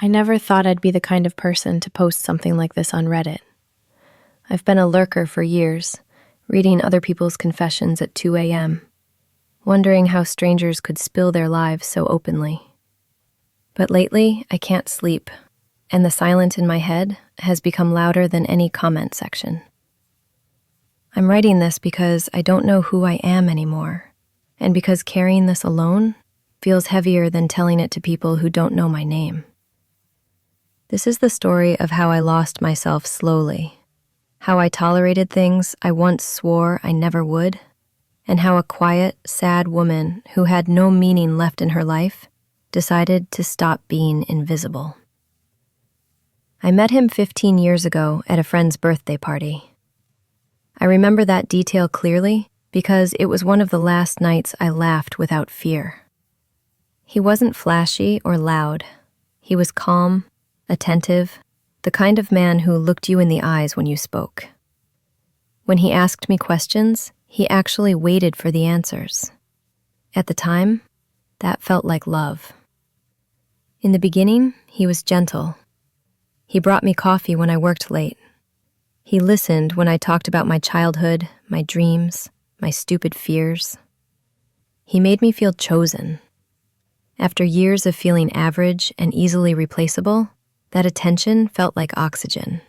I never thought I'd be the kind of person to post something like this on Reddit. I've been a lurker for years, reading other people's confessions at 2 a.m., wondering how strangers could spill their lives so openly. But lately, I can't sleep, and the silence in my head has become louder than any comment section. I'm writing this because I don't know who I am anymore, and because carrying this alone feels heavier than telling it to people who don't know my name. This is the story of how I lost myself slowly, how I tolerated things I once swore I never would, and how a quiet, sad woman who had no meaning left in her life decided to stop being invisible. I met him 15 years ago at a friend's birthday party. I remember that detail clearly because it was one of the last nights I laughed without fear. He wasn't flashy or loud. He was calm, attentive, the kind of man who looked you in the eyes when you spoke. When he asked me questions, he actually waited for the answers. At the time, that felt like love. In the beginning, he was gentle. He brought me coffee when I worked late. He listened when I talked about my childhood, my dreams, my stupid fears. He made me feel chosen. After years of feeling average and easily replaceable, that attention felt like oxygen.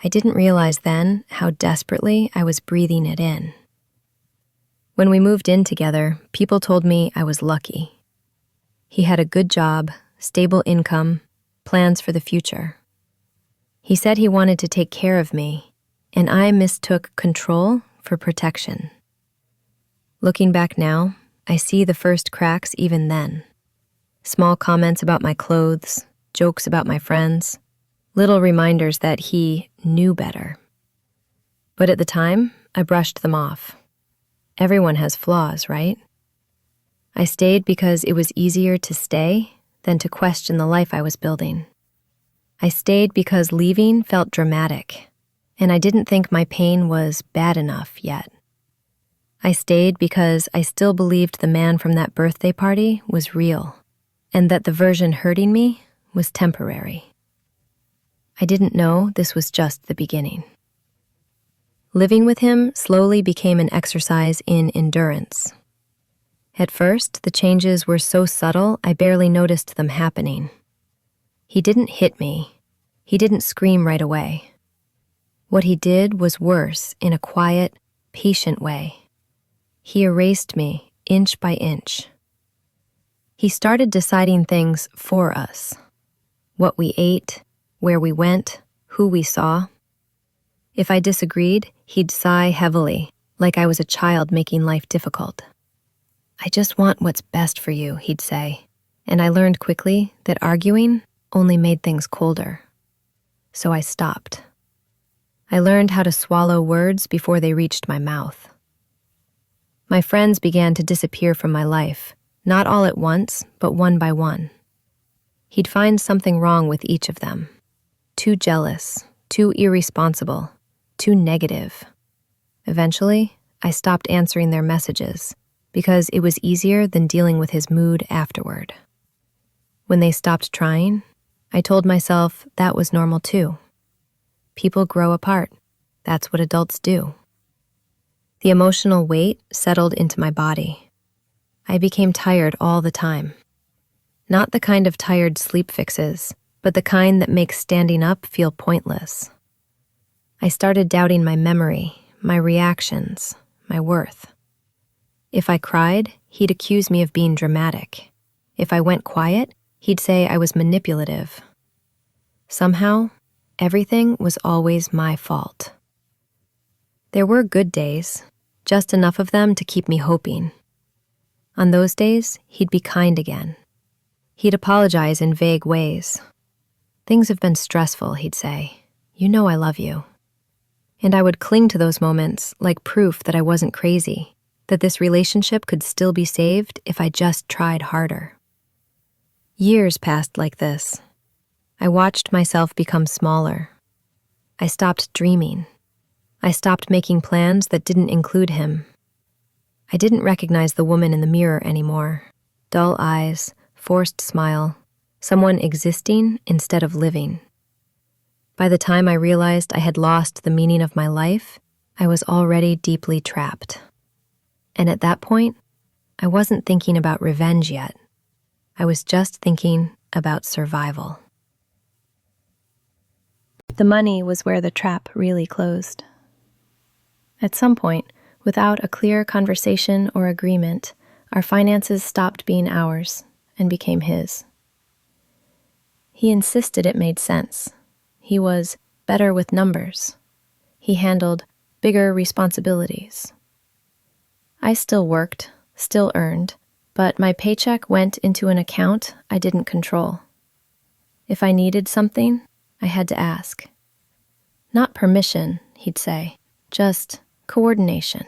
I didn't realize then how desperately I was breathing it in. When we moved in together, people told me I was lucky. He had a good job, stable income, plans for the future. He said he wanted to take care of me, and I mistook control for protection. Looking back now, I see the first cracks even then. Small comments about my clothes, jokes about my friends, little reminders that he knew better. But at the time, I brushed them off. Everyone has flaws, right? I stayed because it was easier to stay than to question the life I was building. I stayed because leaving felt dramatic, and I didn't think my pain was bad enough yet. I stayed because I still believed the man from that birthday party was real, and that the version hurting me was temporary. I didn't know this was just the beginning. Living with him slowly became an exercise in endurance. At first, the changes were so subtle I barely noticed them happening. He didn't hit me. He didn't scream right away. What he did was worse in a quiet, patient way. He erased me inch by inch. He started deciding things for us. What we ate, where we went, who we saw. If I disagreed, he'd sigh heavily, like I was a child making life difficult. "I just want what's best for you," he'd say, and I learned quickly that arguing only made things colder. So I stopped. I learned how to swallow words before they reached my mouth. My friends began to disappear from my life, not all at once, but one by one. He'd find something wrong with each of them. Too jealous, too irresponsible, too negative. Eventually, I stopped answering their messages because it was easier than dealing with his mood afterward. When they stopped trying, I told myself that was normal too. People grow apart. That's what adults do. The emotional weight settled into my body. I became tired all the time. Not the kind of tired sleep fixes, but the kind that makes standing up feel pointless. I started doubting my memory, my reactions, my worth. If I cried, he'd accuse me of being dramatic. If I went quiet, he'd say I was manipulative. Somehow, everything was always my fault. There were good days, just enough of them to keep me hoping. On those days, he'd be kind again. He'd apologize in vague ways. "Things have been stressful," he'd say. "You know I love you." And I would cling to those moments like proof that I wasn't crazy, that this relationship could still be saved if I just tried harder. Years passed like this. I watched myself become smaller. I stopped dreaming. I stopped making plans that didn't include him. I didn't recognize the woman in the mirror anymore. Dull eyes, forced smile, someone existing instead of living. By the time I realized I had lost the meaning of my life, I was already deeply trapped. And at that point, I wasn't thinking about revenge yet. I was just thinking about survival. The money was where the trap really closed. At some point, without a clear conversation or agreement, our finances stopped being ours and became his. He insisted it made sense. He was better with numbers. He handled bigger responsibilities. I still worked, still earned, but my paycheck went into an account I didn't control. If I needed something, I had to ask. Not permission, he'd say, just coordination.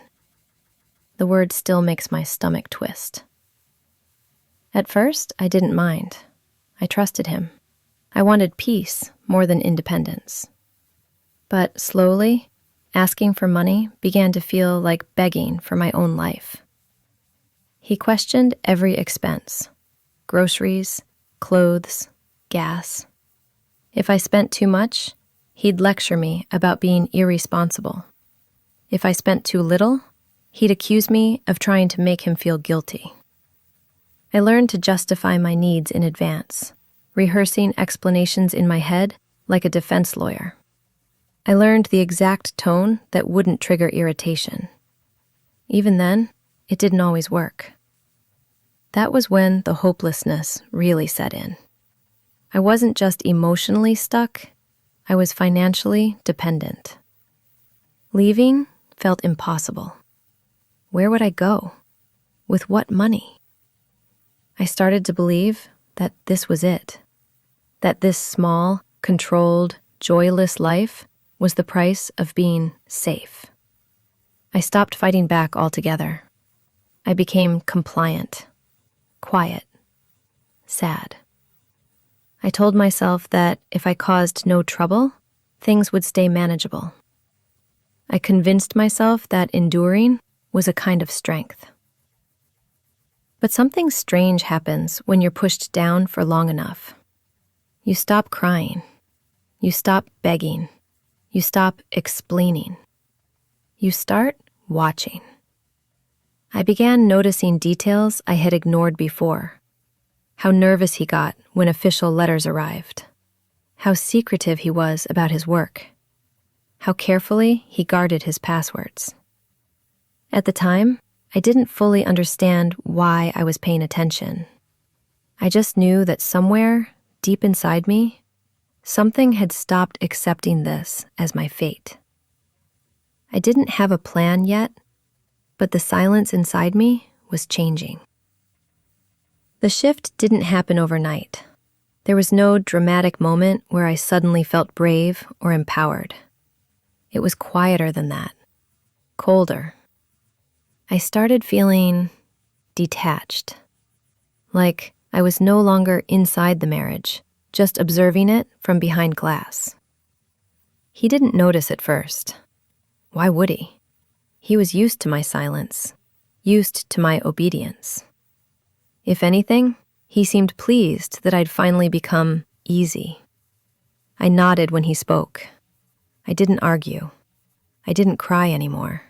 The word still makes my stomach twist. At first, I didn't mind. I trusted him. I wanted peace more than independence. But slowly, asking for money began to feel like begging for my own life. He questioned every expense: groceries, clothes, gas. If I spent too much, he'd lecture me about being irresponsible. If I spent too little, he'd accuse me of trying to make him feel guilty. I learned to justify my needs in advance, rehearsing explanations in my head like a defense lawyer. I learned the exact tone that wouldn't trigger irritation. Even then, it didn't always work. That was when the hopelessness really set in. I wasn't just emotionally stuck, I was financially dependent. Leaving felt impossible. Where would I go? With what money? I started to believe that this was it, that this small, controlled, joyless life was the price of being safe. I stopped fighting back altogether. I became compliant, quiet, sad. I told myself that if I caused no trouble, things would stay manageable. I convinced myself that enduring was a kind of strength. But something strange happens when you're pushed down for long enough. You stop crying. You stop begging. You stop explaining. You start watching. I began noticing details I had ignored before. How nervous he got when official letters arrived. How secretive he was about his work. How carefully he guarded his passwords. At the time, I didn't fully understand why I was paying attention. I just knew that somewhere, deep inside me, something had stopped accepting this as my fate. I didn't have a plan yet, but the silence inside me was changing. The shift didn't happen overnight. There was no dramatic moment where I suddenly felt brave or empowered. It was quieter than that, colder. I started feeling detached, like I was no longer inside the marriage, just observing it from behind glass. He didn't notice at first. Why would he? He was used to my silence, used to my obedience. If anything, he seemed pleased that I'd finally become easy. I nodded when he spoke. I didn't argue. I didn't cry anymore.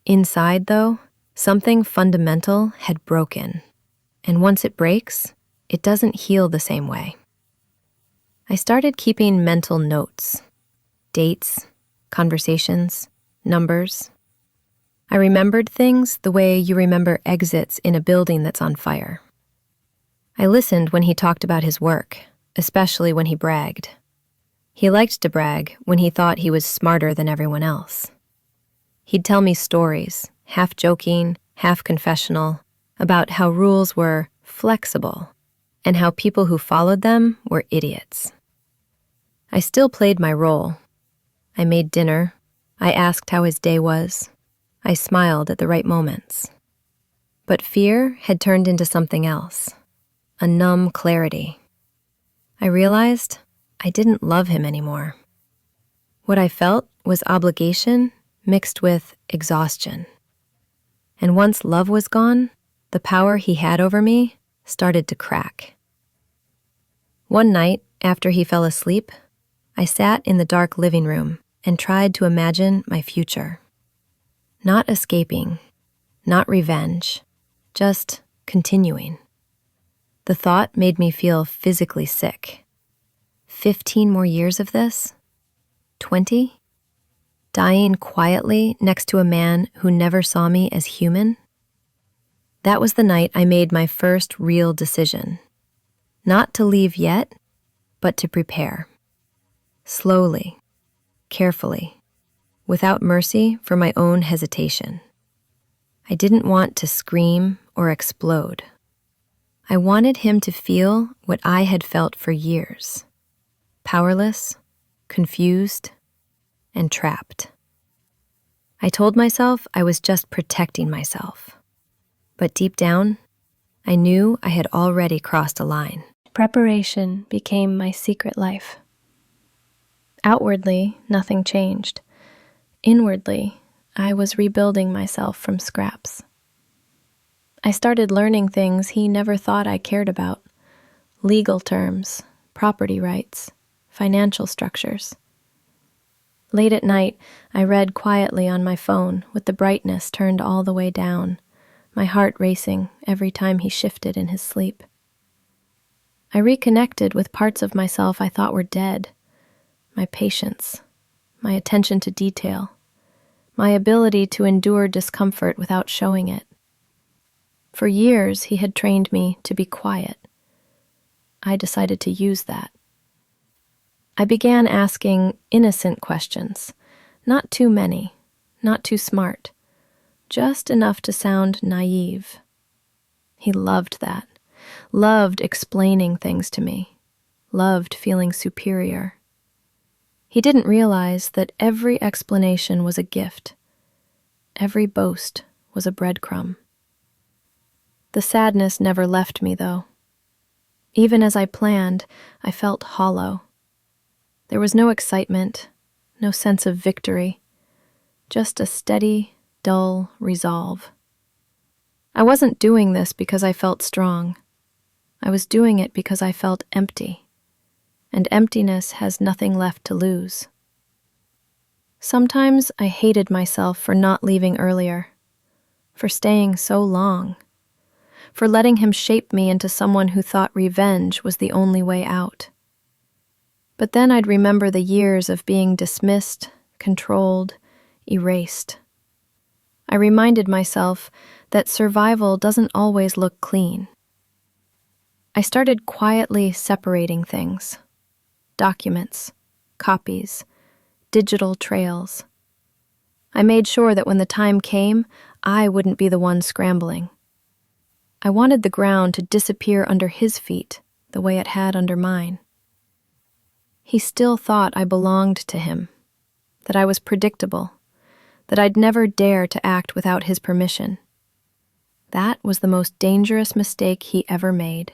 Inside, though, something fundamental had broken. And once it breaks, it doesn't heal the same way. I started keeping mental notes, dates, conversations, numbers. I remembered things the way you remember exits in a building that's on fire. I listened when he talked about his work, especially when he bragged. He liked to brag when he thought he was smarter than everyone else. He'd tell me stories, half joking, half confessional, about how rules were flexible and how people who followed them were idiots. I still played my role. I made dinner. I asked how his day was. I smiled at the right moments. But fear had turned into something else, a numb clarity. I realized I didn't love him anymore. What I felt was obligation mixed with exhaustion. And once love was gone, the power he had over me started to crack. One night, after he fell asleep, I sat in the dark living room and tried to imagine my future. Not escaping, not revenge, just continuing. The thought made me feel physically sick. 15 more years of this? 20? Dying quietly next to a man who never saw me as human? That was the night I made my first real decision. Not to leave yet, but to prepare. Slowly, carefully, without mercy for my own hesitation. I didn't want to scream or explode. I wanted him to feel what I had felt for years. Powerless, confused, and trapped. I told myself I was just protecting myself. But deep down, I knew I had already crossed a line. Preparation became my secret life. Outwardly, nothing changed. Inwardly, I was rebuilding myself from scraps. I started learning things he never thought I cared about. Legal terms, property rights, financial structures. Late at night, I read quietly on my phone with the brightness turned all the way down, my heart racing every time he shifted in his sleep. I reconnected with parts of myself I thought were dead. My patience, my attention to detail, my ability to endure discomfort without showing it. For years, he had trained me to be quiet. I decided to use that. I began asking innocent questions, not too many, not too smart, just enough to sound naive. He loved that, loved explaining things to me, loved feeling superior. He didn't realize that every explanation was a gift. Every boast was a breadcrumb. The sadness never left me, though. Even as I planned, I felt hollow. There was no excitement, no sense of victory, just a steady, dull resolve. I wasn't doing this because I felt strong. I was doing it because I felt empty. And emptiness has nothing left to lose. Sometimes I hated myself for not leaving earlier, for staying so long, for letting him shape me into someone who thought revenge was the only way out. But then I'd remember the years of being dismissed, controlled, erased. I reminded myself that survival doesn't always look clean. I started quietly separating things. Documents, copies, digital trails. I made sure that when the time came, I wouldn't be the one scrambling. I wanted the ground to disappear under his feet the way it had under mine. He still thought I belonged to him, that I was predictable, that I'd never dare to act without his permission. That was the most dangerous mistake he ever made,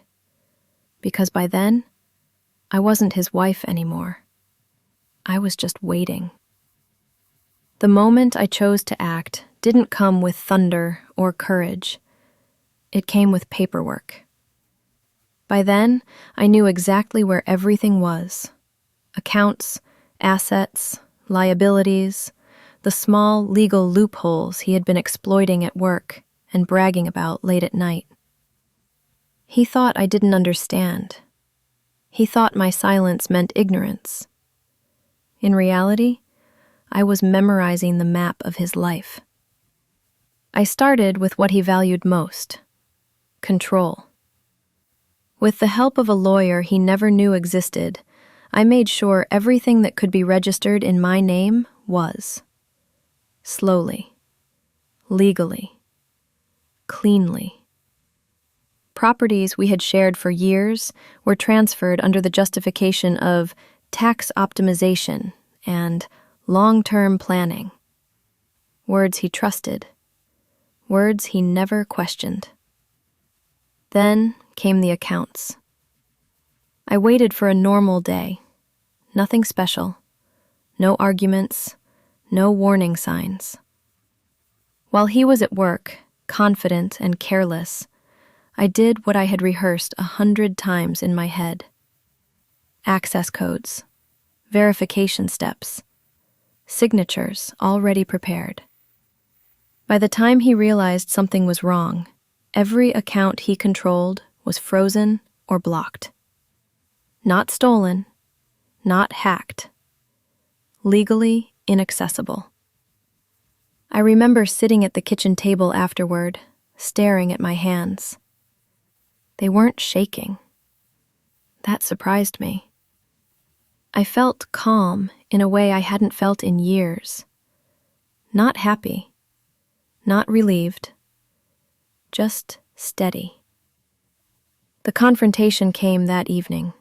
because by then, I wasn't his wife anymore. I was just waiting. The moment I chose to act didn't come with thunder or courage. It came with paperwork. By then, I knew exactly where everything was. Accounts, assets, liabilities, the small legal loopholes he had been exploiting at work and bragging about late at night. He thought I didn't understand. He thought my silence meant ignorance. In reality, I was memorizing the map of his life. I started with what he valued most: control. With the help of a lawyer he never knew existed, I made sure everything that could be registered in my name was. Slowly, legally, cleanly. Properties we had shared for years were transferred under the justification of tax optimization and long-term planning. Words he trusted. Words he never questioned. Then came the accounts. I waited for a normal day. Nothing special. No arguments. No warning signs. While he was at work, confident and careless, I did what I had rehearsed 100 times in my head. access codes, verification steps, signatures already prepared. By the time he realized something was wrong, every account he controlled was frozen or blocked. Not stolen, not hacked. Legally inaccessible. I remember sitting at the kitchen table afterward, staring at my hands. They weren't shaking. That surprised me. I felt calm in a way I hadn't felt in years. Not happy, not relieved, just steady. The confrontation came that evening.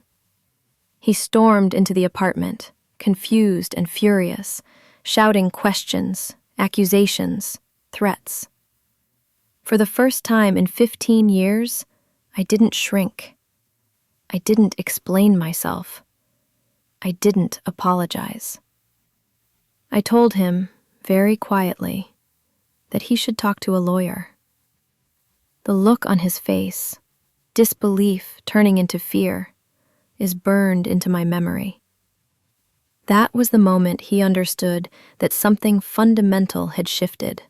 He stormed into the apartment, confused and furious, shouting questions, accusations, threats. For the first time in 15 years, I didn't shrink. I didn't explain myself. I didn't apologize. I told him, very quietly, that he should talk to a lawyer. The look on his face, disbelief turning into fear, is burned into my memory. That was the moment he understood that something fundamental had shifted,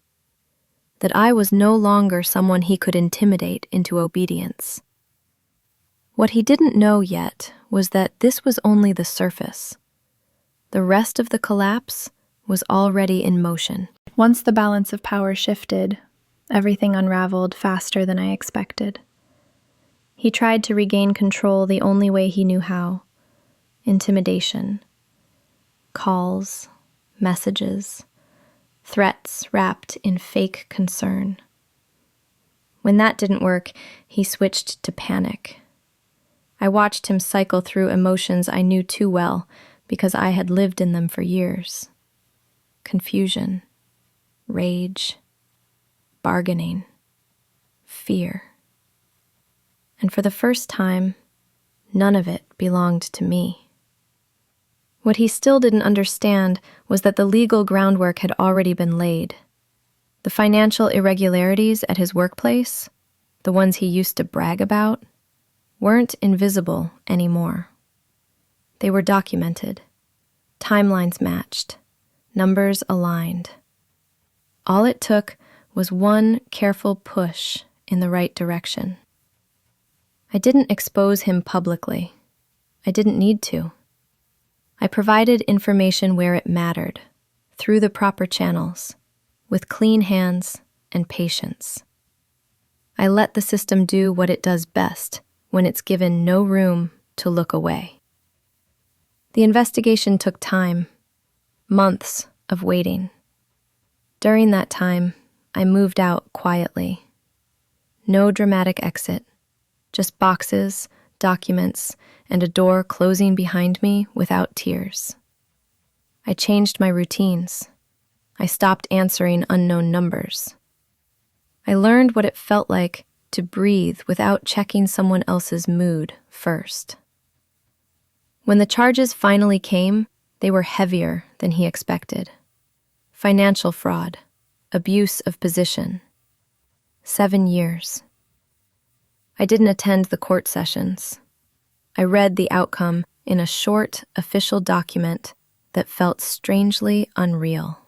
that I was no longer someone he could intimidate into obedience. What he didn't know yet was that this was only the surface. The rest of the collapse was already in motion. Once the balance of power shifted, everything unraveled faster than I expected. He tried to regain control the only way he knew how: intimidation. Calls, messages, threats wrapped in fake concern. When that didn't work, he switched to panic. I watched him cycle through emotions I knew too well because I had lived in them for years. Confusion, rage, bargaining, fear. And for the first time, none of it belonged to me. What he still didn't understand was that the legal groundwork had already been laid. The financial irregularities at his workplace, the ones he used to brag about, weren't invisible anymore. They were documented, timelines matched, numbers aligned. All it took was one careful push in the right direction. I didn't expose him publicly. I didn't need to. I provided information where it mattered, through the proper channels, with clean hands and patience. I let the system do what it does best when it's given no room to look away. The investigation took time, months of waiting. During that time, I moved out quietly. No dramatic exit, just boxes, documents, and a door closing behind me without tears. I changed my routines. I stopped answering unknown numbers. I learned what it felt like to breathe without checking someone else's mood first. When the charges finally came, they were heavier than he expected. Financial fraud, abuse of position. 7 years. I didn't attend the court sessions. I read the outcome in a short official document that felt strangely unreal.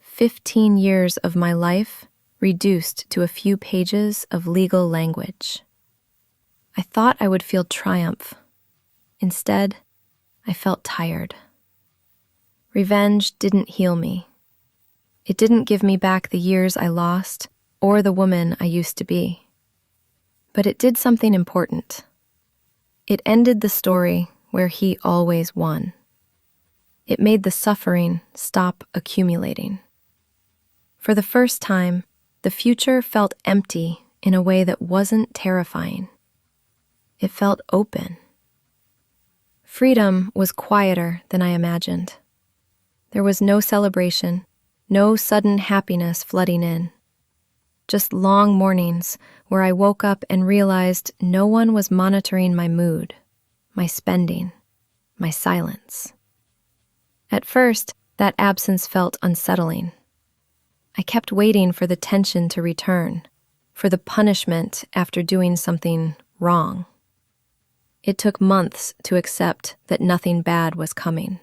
15 years of my life reduced to a few pages of legal language. I thought I would feel triumph. Instead, I felt tired. Revenge didn't heal me. It didn't give me back the years I lost or the woman I used to be. But it did something important. It ended the story where he always won. It made the suffering stop accumulating. For the first time, the future felt empty in a way that wasn't terrifying. It felt open. Freedom was quieter than I imagined. There was no celebration, no sudden happiness flooding in. Just long mornings where I woke up and realized no one was monitoring my mood, my spending, my silence. At first, that absence felt unsettling. I kept waiting for the tension to return, for the punishment after doing something wrong. It took months to accept that nothing bad was coming.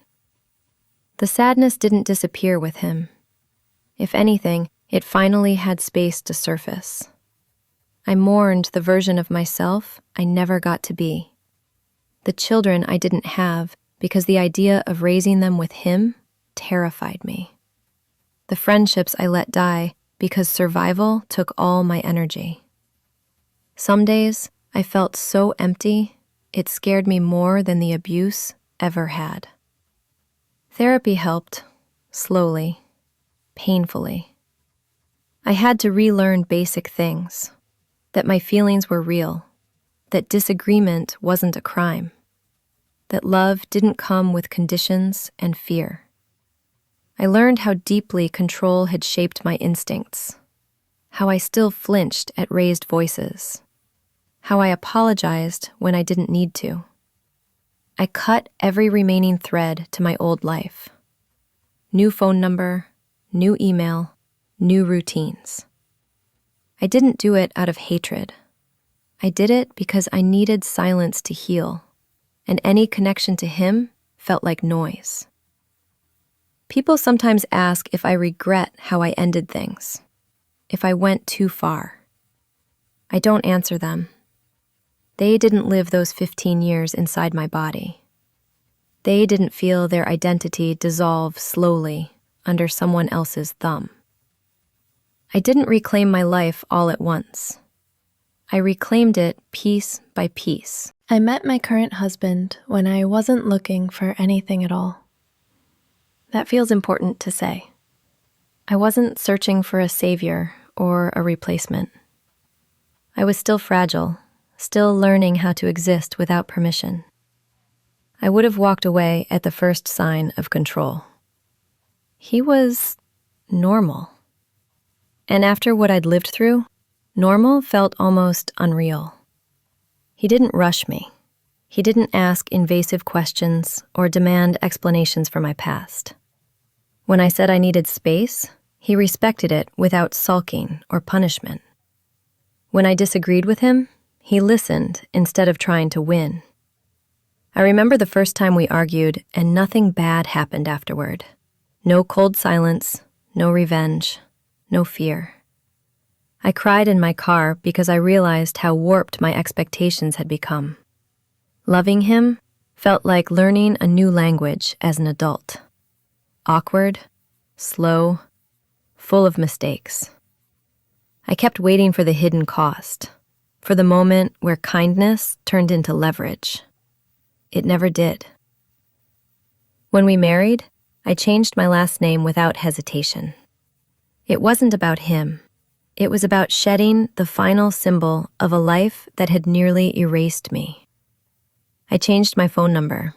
The sadness didn't disappear with him. If anything, it finally had space to surface. I mourned the version of myself I never got to be. The children I didn't have because the idea of raising them with him terrified me. The friendships I let die because survival took all my energy. Some days I felt so empty, it scared me more than the abuse ever had. Therapy helped, slowly, painfully. I had to relearn basic things, that my feelings were real, that disagreement wasn't a crime, that love didn't come with conditions and fear. I learned how deeply control had shaped my instincts, how I still flinched at raised voices, how I apologized when I didn't need to. I cut every remaining thread to my old life. New phone number, new email, new routines. I didn't do it out of hatred. I did it because I needed silence to heal, and any connection to him felt like noise. People sometimes ask if I regret how I ended things, if I went too far. I don't answer them. They didn't live those 15 years inside my body. They didn't feel their identity dissolve slowly under someone else's thumb. I didn't reclaim my life all at once. I reclaimed it piece by piece. I met my current husband when I wasn't looking for anything at all. That feels important to say. I wasn't searching for a savior or a replacement. I was still fragile, still learning how to exist without permission. I would have walked away at the first sign of control. He was normal. And after what I'd lived through, normal felt almost unreal. He didn't rush me. He didn't ask invasive questions or demand explanations for my past. When I said I needed space, he respected it without sulking or punishment. When I disagreed with him, he listened instead of trying to win. I remember the first time we argued and nothing bad happened afterward. No cold silence, no revenge, no fear. I cried in my car because I realized how warped my expectations had become. Loving him felt like learning a new language as an adult. Awkward, slow, full of mistakes. I kept waiting for the hidden cost, for the moment where kindness turned into leverage. It never did. When we married, I changed my last name without hesitation. It wasn't about him. It was about shedding the final symbol of a life that had nearly erased me. I changed my phone number.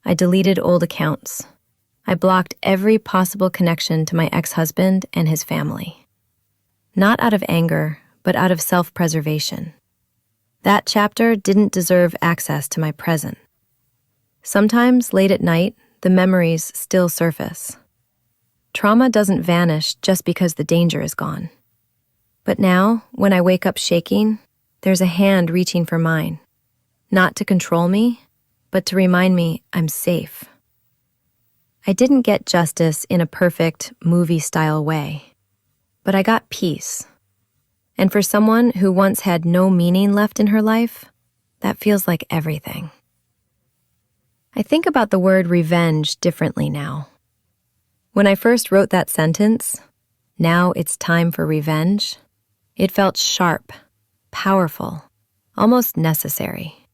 I deleted old accounts. I blocked every possible connection to my ex-husband and his family. Not out of anger, but out of self-preservation. That chapter didn't deserve access to my present. Sometimes, late at night, the memories still surface. Trauma doesn't vanish just because the danger is gone. But now, when I wake up shaking, there's a hand reaching for mine. Not to control me, but to remind me I'm safe. I didn't get justice in a perfect, movie-style way, but I got peace. And for someone who once had no meaning left in her life, that feels like everything. I think about the word revenge differently now. When I first wrote that sentence, "Now it's time for revenge," it felt sharp, powerful, almost necessary.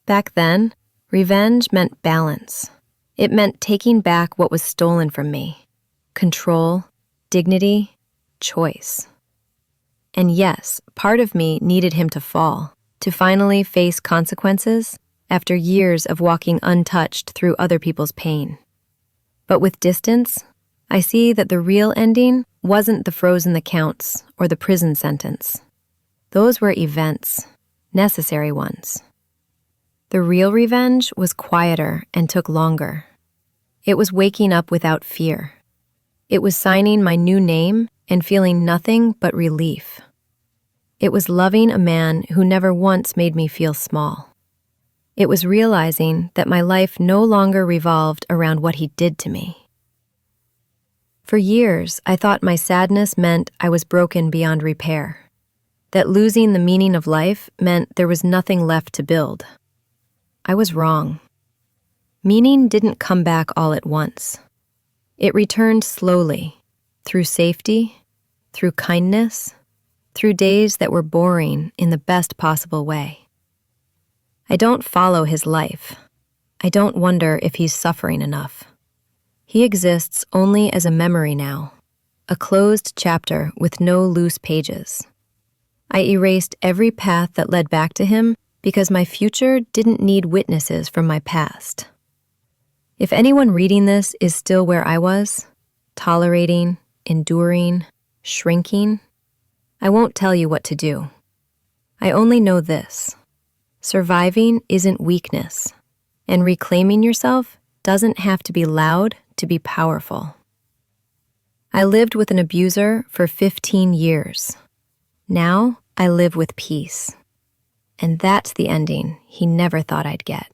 Back then, revenge meant balance. It meant taking back what was stolen from me. Control, dignity, choice. And yes, part of me needed him to fall, to finally face consequences after years of walking untouched through other people's pain. But with distance, I see that the real ending wasn't the frozen accounts or the prison sentence. Those were events, necessary ones. The real revenge was quieter and took longer. It was waking up without fear. It was signing my new name and feeling nothing but relief. It was loving a man who never once made me feel small. It was realizing that my life no longer revolved around what he did to me. For years, I thought my sadness meant I was broken beyond repair, that losing the meaning of life meant there was nothing left to build. I was wrong. Meaning didn't come back all at once. It returned slowly, through safety, through kindness, through days that were boring in the best possible way. I don't follow his life. I don't wonder if he's suffering enough. He exists only as a memory now, a closed chapter with no loose pages. I erased every path that led back to him because my future didn't need witnesses from my past. If anyone reading this is still where I was, tolerating, enduring, shrinking, I won't tell you what to do. I only know this. Surviving isn't weakness, and reclaiming yourself doesn't have to be loud to be powerful. I lived with an abuser for 15 years. Now I live with peace. And that's the ending he never thought I'd get.